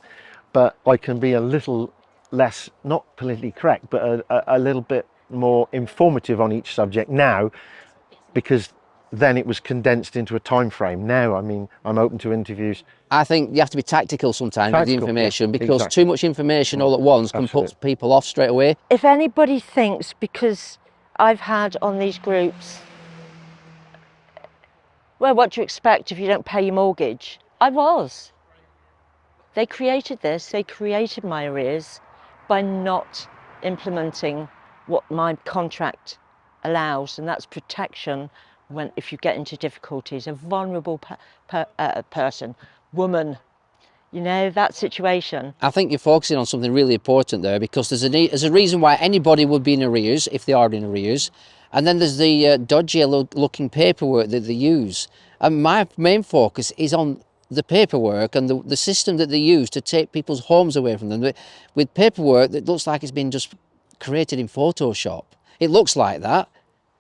but I can be a little less, not politically correct, but a little bit more informative on each subject now, because then it was condensed into a time frame. Now, I mean, I'm open to interviews. I think you have to be tactical sometimes with the information, because exactly. too much information all at once can put people off straight away. If anybody thinks, because I've had on these groups, well, what do you expect if you don't pay your mortgage? I was. They created this, they created my arrears by not implementing what my contract allows, and that's protection if you get into difficulties. A vulnerable person, woman, you know, that situation. I think you're focusing on something really important there, because there's a reason why anybody would be in arrears, if they are in arrears, and then there's the dodgy looking paperwork that they use. And my main focus is on the paperwork and the system that they use to take people's homes away from them, with paperwork that looks like it's been just created in Photoshop. It looks like that.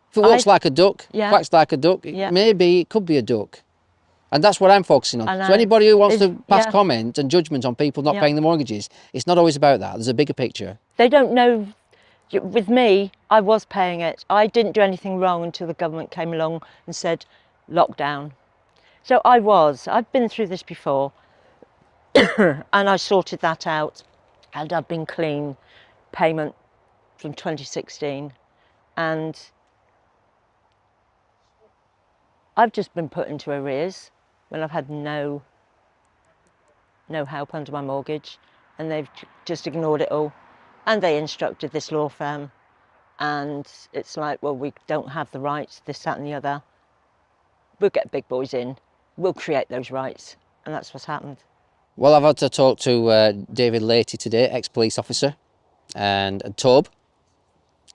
If it looks like a duck, quacks like a duck, maybe it could be a duck. And that's what I'm focusing on. So anybody who wants to pass comment and judgment on people not paying the mortgages, it's not always about that. There's a bigger picture. They don't know. With me, I was paying it. I didn't do anything wrong until the government came along and said, lockdown. So I've been through this before, and I sorted that out. and I've been clean payment from 2016, and I've just been put into arrears when I've had no help under my mortgage, and they've just ignored it all. And they instructed this law firm, and it's like, well, we don't have the rights, this, that and the other. We'll get big boys in, we'll create those rights, and that's what's happened. Well, I've had to talk to David Leahy today, ex-police officer, and Tobe.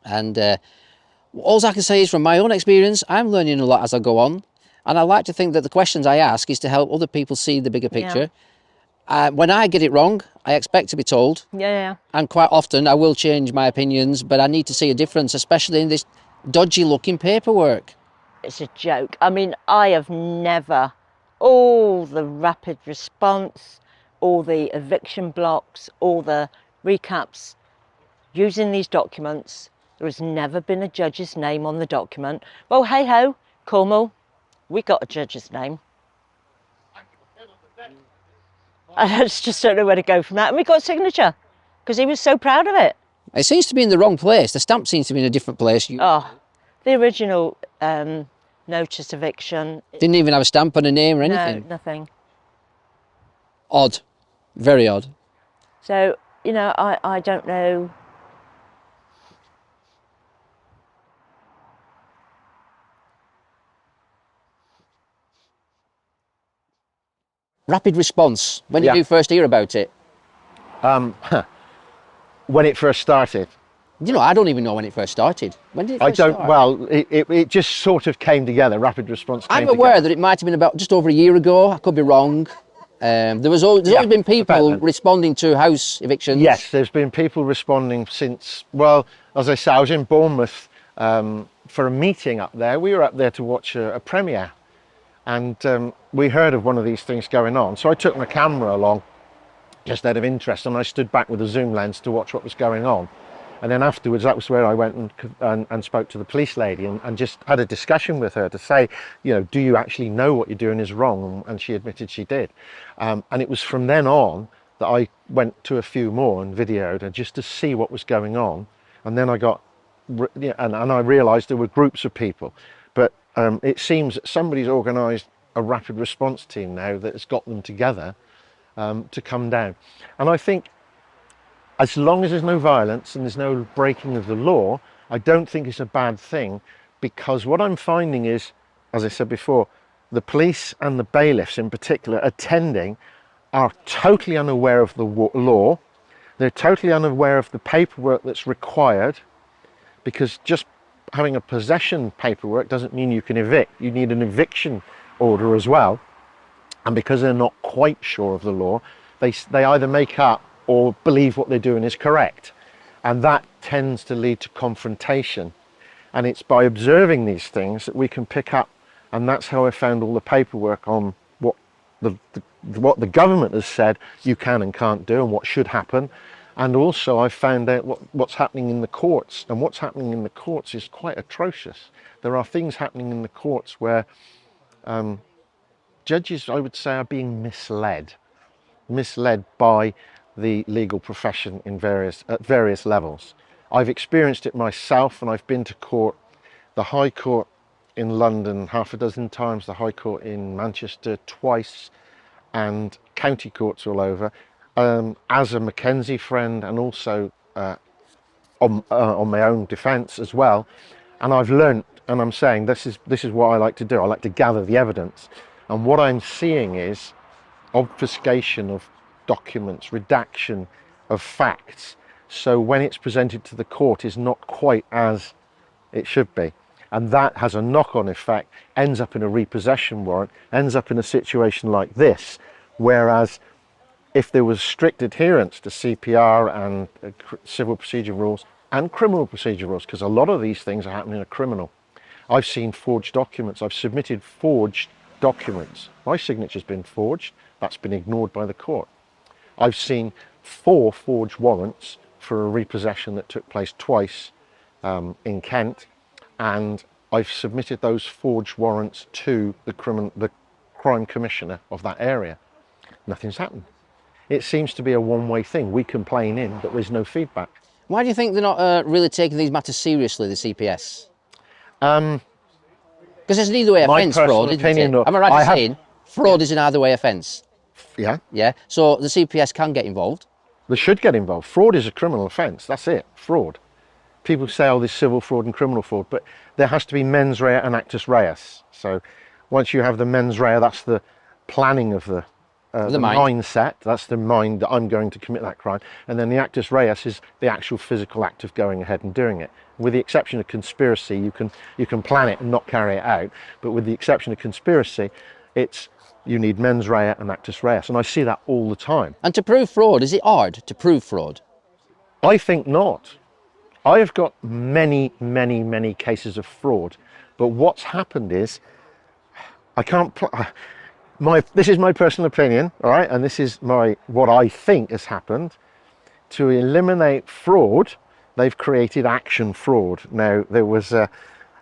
And all I can say is from my own experience, I'm learning a lot as I go on. And I like to think that the questions I ask is to help other people see the bigger picture. Yeah. When I get it wrong, I expect to be told. Yeah. And quite often I will change my opinions, but I need to see a difference, especially in this dodgy looking paperwork. It's a joke. I mean, I have never, all the rapid response, all the eviction blocks, all the recaps, using these documents, there has never been a judge's name on the document. Well, hey ho, Cornwall, we got a judge's name. I just don't know where to go from that. And we got a signature, because he was so proud of it. It seems to be in the wrong place. The stamp seems to be in a different place. Oh, the original notice eviction. Didn't even have a stamp on a name or anything. No, nothing. Odd. Very odd. So, you know, I don't know. Rapid response. When did you first hear about it? When it first started. You know, I don't even know when it first started. When did it first start? Well, it just sort of came together. Rapid response came I'm aware that it might have been about just over a year ago. I could be wrong. There's always been people responding to house evictions. Yes, there's been people responding since, well, as I say, I was in Bournemouth for a meeting up there. We were up there to watch a premiere, and we heard of one of these things going on. So I took my camera along just out of interest, and I stood back with a zoom lens to watch what was going on. And then afterwards, that was where I went and spoke to the police lady and just had a discussion with her to say, you know, do you actually know what you're doing is wrong? And she admitted she did. And it was from then on that I went to a few more and videoed and just to see what was going on. And then I got, and I realised there were groups of people. But it seems that somebody's organised a rapid response team now that has got them together to come down. And I think, as long as there's no violence and there's no breaking of the law, I don't think it's a bad thing, because what I'm finding is, as I said before, the police and the bailiffs in particular attending are totally unaware of the law. They're totally unaware of the paperwork that's required, because just having a possession paperwork doesn't mean you can evict. You need an eviction order as well. And because they're not quite sure of the law, they either make up or believe what they're doing is correct. And that tends to lead to confrontation. And it's by observing these things that we can pick up, and that's how I found all the paperwork on what the government has said you can and can't do and what should happen. And also I found out what's happening in the courts, and what's happening in the courts is quite atrocious. There are things happening in the courts where judges, I would say, are being misled by the legal profession at various levels. I've experienced it myself, and I've been to court, the High Court in London half a dozen times, the High Court in Manchester twice, and county courts all over, as a Mackenzie friend, and also on my own defence as well. And I've learnt, and I'm saying this is what I like to do. I like to gather the evidence, and what I'm seeing is obfuscation of documents, redaction of facts, so when it's presented to the court is not quite as it should be, and that has a knock-on effect, ends up in a repossession warrant, ends up in a situation like this. Whereas if there was strict adherence to CPR and civil procedure rules and criminal procedure rules, because a lot of these things are happening in a criminal. I've seen forged documents. I've submitted forged documents. My signature's been forged. That's been ignored by the court. I've seen 4 forged warrants for a repossession that took place twice in Kent, and I've submitted those forged warrants to the crime commissioner of that area. Nothing's happened. It seems to be a one-way thing. We complain in, but there's no feedback. Why do you think they're not really taking these matters seriously, the CPS? Because it's an either way My offence, personal fraud, isn't opinion, it? Am I right I in have- saying fraud is an either way offence? Yeah, Yeah. So the CPS can get involved. they should get involved. Fraud is a criminal offence. That's it. Fraud. People say, oh, there's civil fraud and criminal fraud, but there has to be mens rea and actus reus. So once you have the mens rea, that's the planning of the mindset. That's the mind that I'm going to commit that crime. And then the actus reus is the actual physical act of going ahead and doing it. With the exception of conspiracy, you can plan it and not carry it out. But with the exception of conspiracy, you need mens rea and actus reus. And I see that all the time. And to prove fraud, is it hard to prove fraud? I think not. I have got many, many, many cases of fraud, but what's happened is I can't. This is my personal opinion, all right, and this is what I think has happened. To eliminate fraud, they've created action fraud. Now there was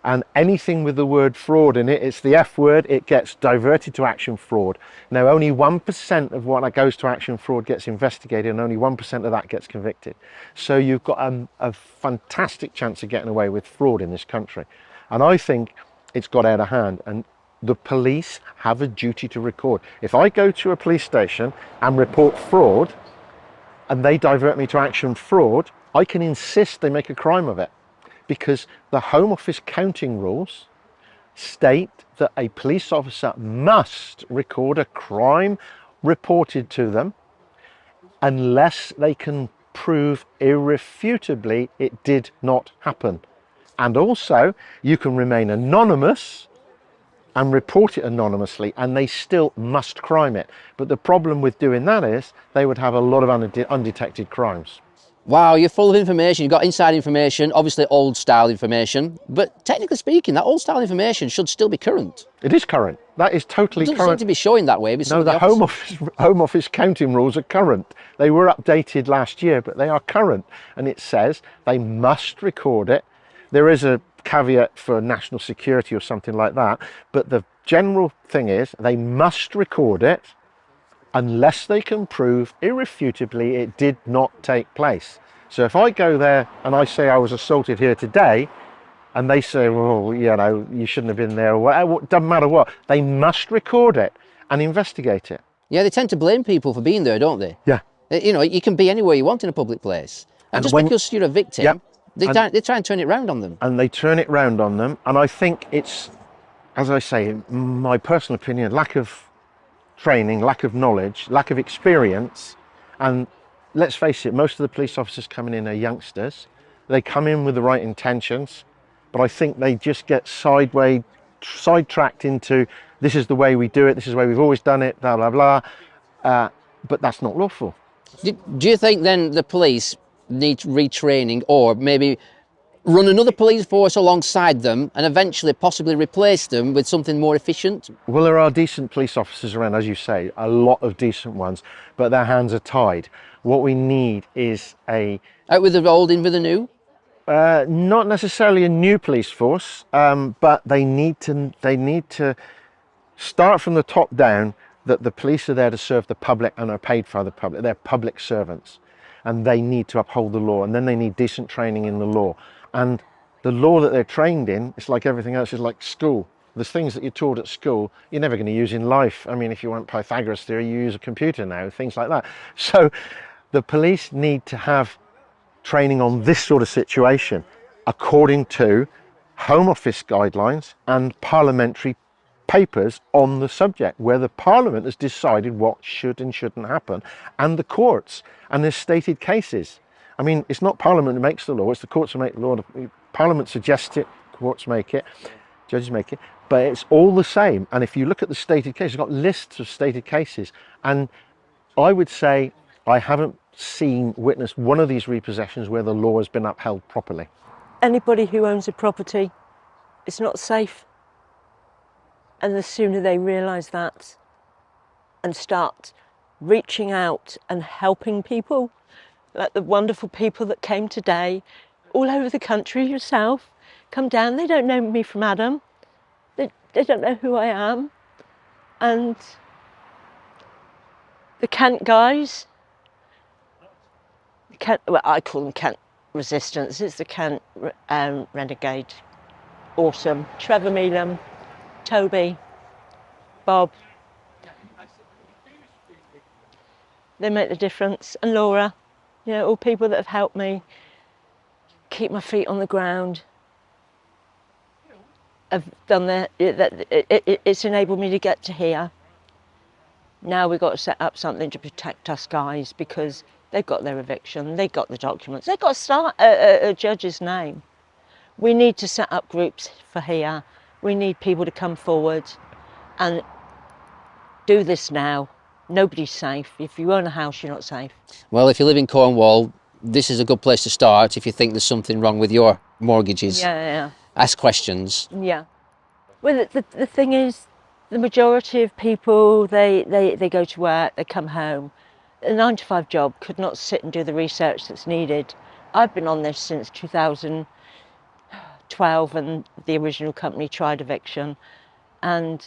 and anything with the word fraud in it, it's the F word, it gets diverted to action fraud. Now only 1% of what goes to action fraud gets investigated, and only 1% of that gets convicted. So you've got a fantastic chance of getting away with fraud in this country. And I think it's got out of hand, and the police have a duty to record. If I go to a police station and report fraud, and they divert me to action fraud, I can insist they make a crime of it. Because the Home Office counting rules state that a police officer must record a crime reported to them unless they can prove irrefutably it did not happen. And also, you can remain anonymous and report it anonymously, and they still must crime it. But the problem with doing that is they would have a lot of undetected crimes. Wow, you're full of information. You've got inside information, obviously old style information, but technically speaking, that old style information should still be current. It is current. That is totally It doesn't current. seem to be showing that way. No, the Home Office counting rules are current. They were updated last year, but they are current. And it says they must record it. There is a caveat for national security or something like that, but the general thing is they must record it unless they can prove irrefutably it did not take place. So if I go there and I say I was assaulted here today, and they say, well, you know, you shouldn't have been there, or whatever, it doesn't matter what, they must record it and investigate it. Yeah, they tend to blame people for being there, don't they? Yeah. You know, you can be anywhere you want in a public place. And just because you're a victim, Yep. they try and turn it round on them. And they turn it round on them. And I think it's, as I say, my personal opinion, lack of training, lack of knowledge, lack of experience. And let's face it, most of the police officers coming in are youngsters. They come in with the right intentions, but I think they just get sidetracked into, this is the way we do it, this is the way we've always done it, blah, blah, blah. But that's not lawful. Do you think then the police need retraining, or maybe run another police force alongside them and eventually possibly replace them with something more efficient? Well, there are decent police officers around, as you say, a lot of decent ones, but their hands are tied. What we need is out with the old, in with the new? Not necessarily a new police force, but they need to start from the top down, that the police are there to serve the public and are paid for the public. They're public servants, and they need to uphold the law, and then they need decent training in the law. And the law that they're trained in, it's like everything else, is like school. There's things that you're taught at school you're never going to use in life. I mean, if you want Pythagoras theory, you use a computer now, things like that. So the police need to have training on this sort of situation according to Home Office guidelines and parliamentary papers on the subject, where the Parliament has decided what should and shouldn't happen, and the courts, and there's stated cases. I mean, it's not Parliament that makes the law, it's the courts that make the law. Parliament suggests it, courts make it, judges make it, but it's all the same. And if you look at the stated cases, you've got lists of stated cases, and I would say I haven't witnessed one of these repossessions where the law has been upheld properly. Anybody who owns a property, it's not safe. And the sooner they realise that and start reaching out and helping people, like the wonderful people that came today, all over the country, yourself, come down. They don't know me from Adam. They don't know who I am. And the Kent guys, Kent, well, I call them Kent Resistance. It's the Kent Renegade. Awesome. Trevor Meelam, Toby, Bob. They make the difference. And Laura, you know, all people that have helped me keep my feet on the ground. Have done it's enabled me to get to here. Now we've got to set up something to protect us guys, because they've got their eviction, they've got the documents, they've got to start a judge's name. We need to set up groups for here. We need people to come forward and do this now. Nobody's safe. If you own a house, you're not safe. Well, if you live in Cornwall, this is a good place to start if you think there's something wrong with your mortgages. Yeah. Ask questions. Yeah. Well, the thing is, the majority of people, they go to work, they come home. A 9-to-5 job could not sit and do the research that's needed. I've been on this since 2012, and the original company tried eviction, and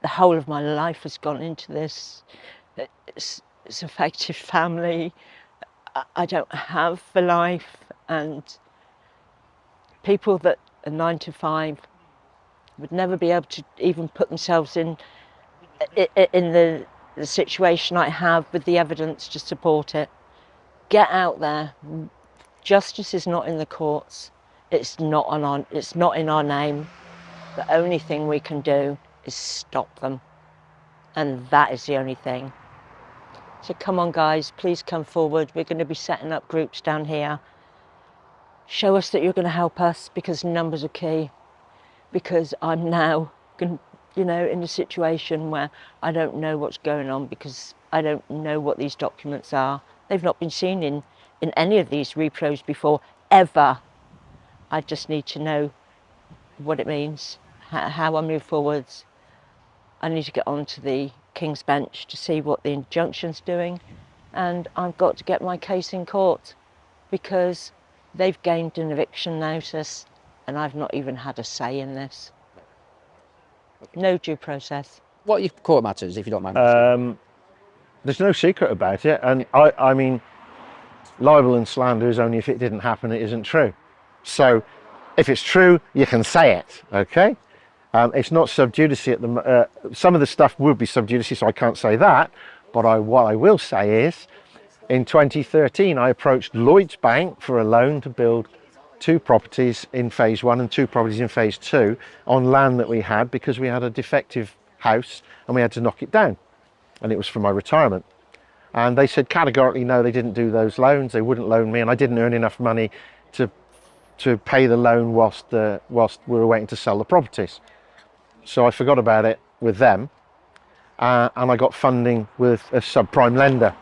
the whole of my life has gone into this. It's affected family. I don't have a life, and people that are 9-to-5 would never be able to even put themselves in the situation I have with the evidence to support it. Get out there. Justice is not in the courts. It's not in our name. The only thing we can do is stop them, and that is the only thing. So come on guys, please come forward. We're going to be setting up groups down here. Show us that you're going to help us, because numbers are key. Because I'm now, in a situation where I don't know what's going on, because I don't know what these documents are. They've not been seen in any of these repros before, ever. I just need to know what it means, how I move forwards. I need to get onto the King's Bench to see what the injunction's doing, and I've got to get my case in court, because they've gained an eviction notice and I've not even had a say in this. No due process. What are your court matters, if you don't mind? There's no secret about it, and I mean, libel and slander is only if it didn't happen, it isn't true. So if it's true, you can say it, okay? It's not sub judice at the some of the stuff would be sub judice, so I can't say that, but what I will say is, in 2013 I approached Lloyds Bank for a loan to build 2 properties in phase 1 and 2 properties in phase 2 on land that we had, because we had a defective house and we had to knock it down, and it was for my retirement. And they said categorically no, they didn't do those loans, they wouldn't loan me, and I didn't earn enough money to pay the loan whilst we were waiting to sell the properties. So I forgot about it with them, and I got funding with a subprime lender.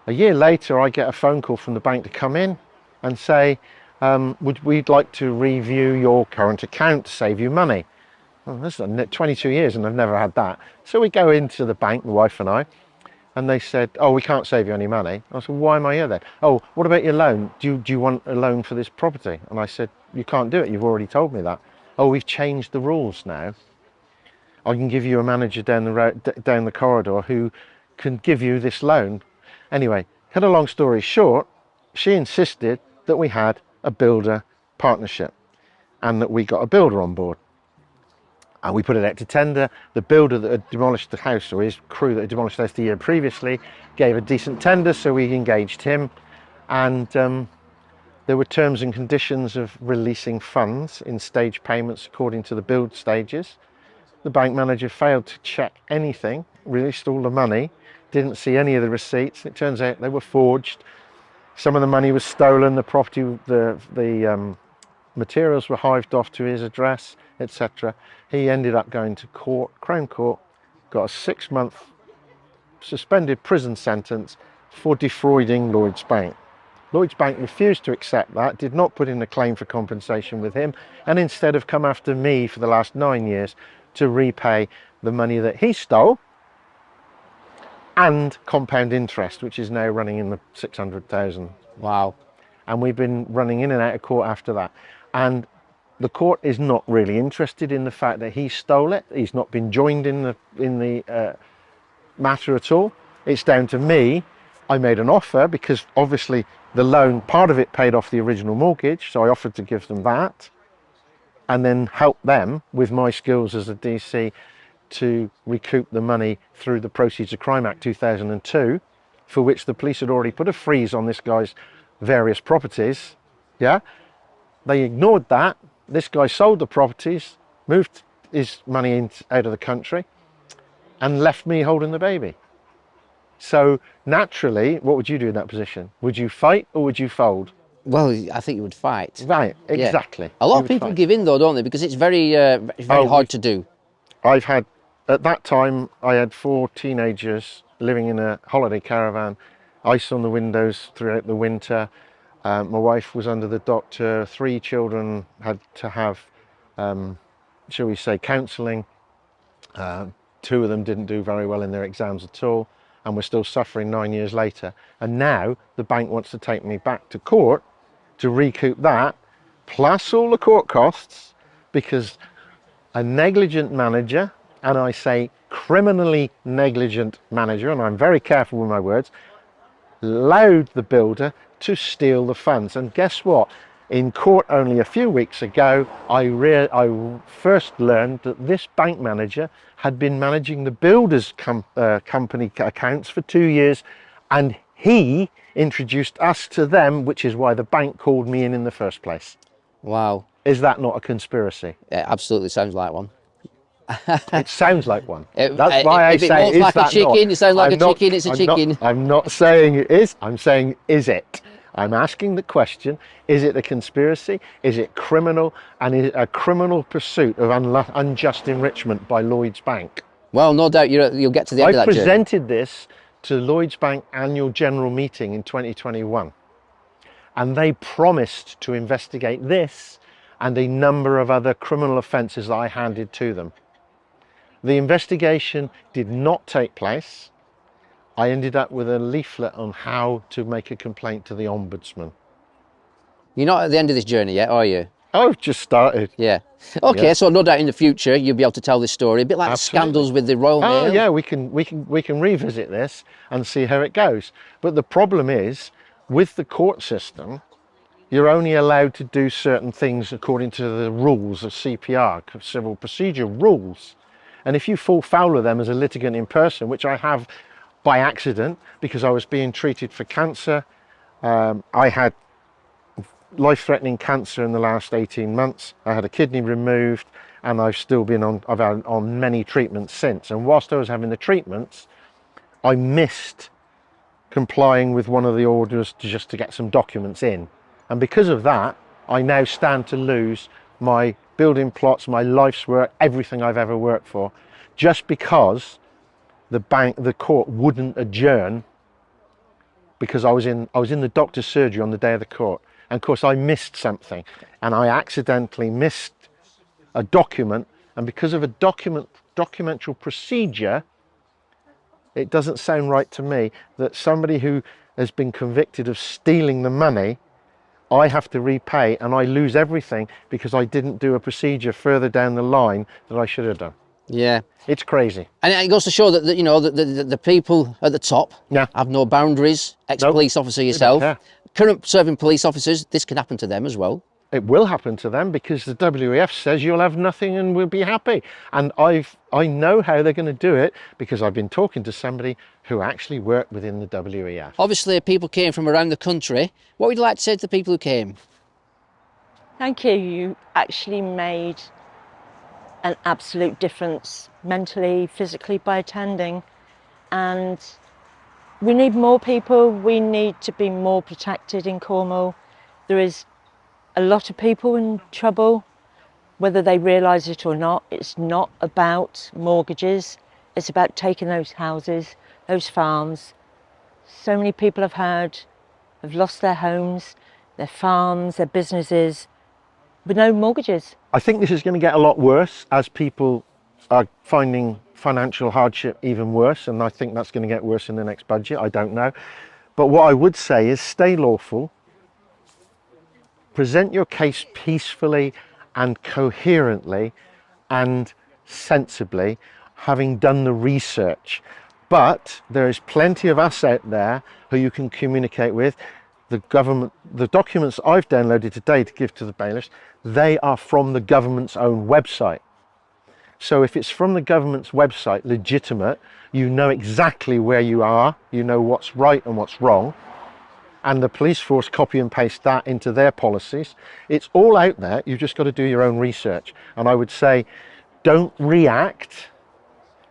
A year later I get a phone call from the bank to come in and say, we'd like to review your current account to save you money. Well, this is 22 years and I've never had that. So we go into the bank, my wife and I, and they said, oh, we can't save you any money. I said, why am I here then? Oh, what about your loan? Do you want a loan for this property? And I said, you can't do it, you've already told me that. Oh, we've changed the rules now. I can give you a manager down the corridor who can give you this loan. Anyway, cut a long story short, she insisted that we had a builder partnership and that we got a builder on board. And we put it out to tender. The builder that had demolished the house, or his crew that had demolished the house the year previously, gave a decent tender, so we engaged him. And there were terms and conditions of releasing funds in stage payments according to the build stages. The bank manager failed to check anything, released all the money, didn't see any of the receipts. It turns out they were forged. Some of the money was stolen, the property, the materials were hived off to his address, etc. He ended up going to court, Crown Court, got a 6-month suspended prison sentence for defrauding Lloyds Bank. Lloyds Bank refused to accept that, did not put in a claim for compensation with him, and instead have come after me for the last 9 years to repay the money that he stole, and compound interest, which is now running in the 600,000. Wow. And we've been running in and out of court after that. And the court is not really interested in the fact that he stole it. He's not been joined in the matter at all. It's down to me I made an offer because obviously the loan, part of it paid off the original mortgage, so I offered to give them that and then help them with my skills as a DC to recoup the money through the Proceeds of Crime Act 2002, for which the police had already put a freeze on this guy's various properties. Yeah, they ignored that. This guy sold the properties, moved his money out of the country and left me holding the baby. So naturally, what would you do in that position? Would you fight or would you fold? Well, I think you would fight. Right, exactly. Yeah. A lot of people give in though, don't they? Because it's very hard to do. I've had, at that time, I had 4 teenagers living in a holiday caravan, ice on the windows throughout the winter. My wife was under the doctor. 3 children had to have, shall we say, counselling. 2 of them didn't do very well in their exams at all, and we're still suffering 9 years later. And now the bank wants to take me back to court to recoup that, plus all the court costs, because a negligent manager, and I say criminally negligent manager, and I'm very careful with my words, allowed the builder to steal the funds. And guess what? In court only a few weeks ago, I first learned that this bank manager had been managing the builder's company accounts for 2 years, and he introduced us to them, which is why the bank called me in the first place. Wow. Is that not a conspiracy? It absolutely sounds like one. It sounds like one. That's why I say, is like a chicken, it sounds like a chicken, it's a chicken. I'm not saying it is, I'm saying, is it? I'm asking the question, is it a conspiracy? Is it criminal? And is it a criminal pursuit of unjust enrichment by Lloyds Bank? Well, no doubt you'll get to the end of that journey. I presented this to Lloyds Bank annual general meeting in 2021, and they promised to investigate this and a number of other criminal offences that I handed to them. The investigation did not take place. I ended up with a leaflet on how to make a complaint to the Ombudsman. You're not at the end of this journey yet, are you? I've just started. Yeah. Okay, yeah. So no doubt in the future you'll be able to tell this story, a bit like Absolutely. The scandals with the Royal Mail. Oh yeah, we can revisit this and see how it goes. But the problem is, with the court system, you're only allowed to do certain things according to the rules of CPR, civil procedure rules. And if you fall foul of them as a litigant in person, which I have by accident because I was being treated for cancer, I had life-threatening cancer in the last 18 months. I had a kidney removed, and I've been on many treatments since. And whilst I was having the treatments, I missed complying with one of the orders just to get some documents in. And because of that, I now stand to lose my building plots, my life's work, everything I've ever worked for, just because the court wouldn't adjourn, because I was in the doctor's surgery on the day of the court. And of course I missed something, and I accidentally missed a document, and because of a documentary procedure, it doesn't sound right to me that somebody who has been convicted of stealing the money, I have to repay, and I lose everything because I didn't do a procedure further down the line that I should have done. Yeah. It's crazy. And it goes to show that you know the people at the top have no boundaries. Ex-police officer yourself, current serving police officers, this can happen to them as well. It will happen to them because the WEF says you'll have nothing and we'll be happy. And I know how they're going to do it because I've been talking to somebody who actually worked within the WEF. Obviously, people came from around the country. What would you like to say to the people who came? Thank you. You actually made an absolute difference mentally, physically by attending. And we need more people. We need to be more protected in Cornwall. There is a lot of people in trouble, whether they realise it or not. It's not about mortgages. It's about taking those houses, those farms. So many people have lost their homes, their farms, their businesses, with no mortgages. I think this is going to get a lot worse as people are finding financial hardship even worse, and I think that's going to get worse in the next budget. I don't know. But what I would say is stay lawful, present your case peacefully and coherently and sensibly, having done the research. But there is plenty of us out there who you can communicate with. The government, the documents I've downloaded today to give to the bailiffs, they are from the government's own website. So if it's from the government's website, legitimate, you know exactly where you are, you know what's right and what's wrong, and the police force copy and paste that into their policies. It's all out there, you've just got to do your own research. And I would say, don't react,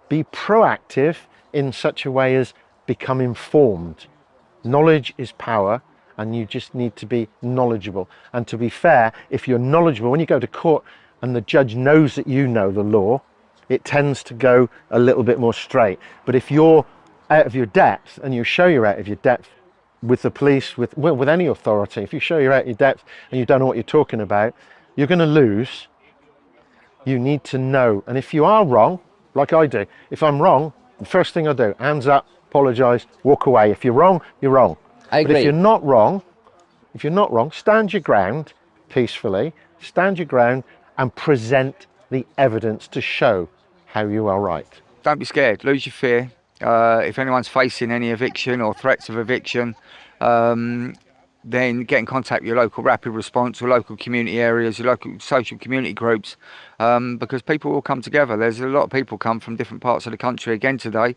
be proactive in such a way as become informed. Knowledge is power, and you just need to be knowledgeable. And to be fair, if you're knowledgeable, when you go to court and the judge knows that you know the law, it tends to go a little bit more straight. But if you're out of your depth, and you show you're out of your depth with the police, with any authority, if you show you're out of your depth and you don't know what you're talking about, you're going to lose. You need to know. And if you are wrong, like I do, if I'm wrong, the first thing I do, hands up, apologise, walk away. If you're wrong, you're wrong. I agree. But if you're not wrong, stand your ground peacefully, stand your ground and present the evidence to show how you are right. Don't be scared, lose your fear. If anyone's facing any eviction or threats of eviction, then get in contact with your local rapid response or local community areas, your local social community groups, because people will come together. There's a lot of people come from different parts of the country again today,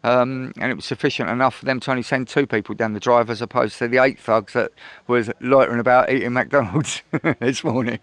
and it was sufficient enough for them to only send 2 people down the drive as opposed to the 8 thugs that was loitering about eating McDonald's this morning.